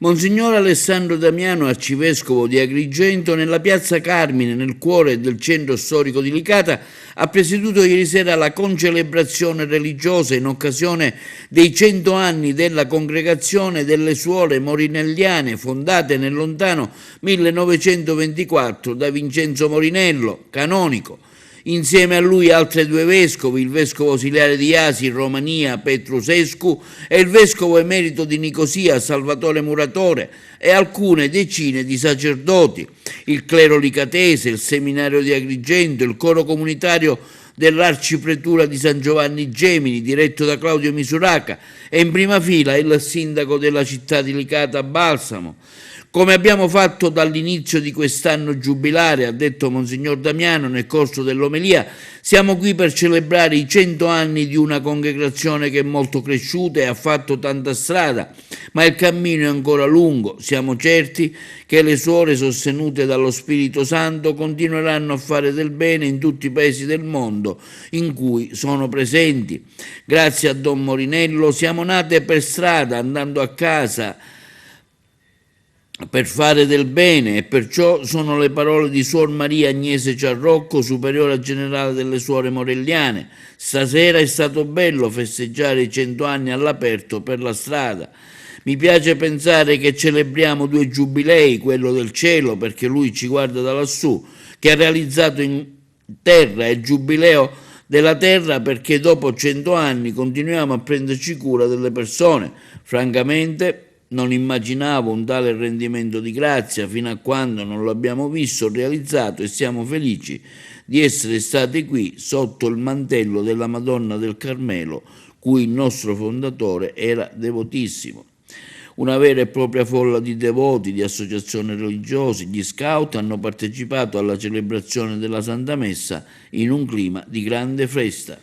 Monsignor Alessandro Damiano, arcivescovo di Agrigento, nella piazza Carmine, nel cuore del centro storico di Licata, ha presieduto ieri sera la concelebrazione religiosa in occasione dei 100 anni della congregazione delle suore morinelliane fondate nel lontano 1924 da Vincenzo Morinello, canonico. Insieme a lui altri due vescovi, il vescovo ausiliare di Asi in Romania Petrusescu e il vescovo emerito di Nicosia Salvatore Muratore e alcune decine di sacerdoti, il clero licatese, il seminario di Agrigento, il coro comunitario dell'arcipretura di San Giovanni Gemini diretto da Claudio Misuraca e in prima fila il sindaco della città di Licata Balsamo. Come abbiamo fatto dall'inizio di quest'anno giubilare, ha detto Monsignor Damiano nel corso dell'omelia, siamo qui per celebrare i 100 anni di una congregazione che è molto cresciuta e ha fatto tanta strada, ma il cammino è ancora lungo. Siamo certi che le suore sostenute dallo Spirito Santo continueranno a fare del bene in tutti i paesi del mondo in cui sono presenti. Grazie a Don Morinello siamo nate per strada, andando a casa, per fare del bene, e perciò sono le parole di Suor Maria Agnese Ciarrocco, superiora generale delle suore morelliane. Stasera è stato bello festeggiare i 100 anni all'aperto per la strada. Mi piace pensare che celebriamo due giubilei, quello del cielo perché lui ci guarda da lassù, che ha realizzato in terra, e il giubileo della terra perché dopo 100 anni continuiamo a prenderci cura delle persone. Francamente non immaginavo un tale rendimento di grazia fino a quando non l'abbiamo visto realizzato e siamo felici di essere stati qui sotto il mantello della Madonna del Carmelo, cui il nostro fondatore era devotissimo. Una vera e propria folla di devoti, di associazioni religiose, gli scout hanno partecipato alla celebrazione della Santa Messa in un clima di grande festa.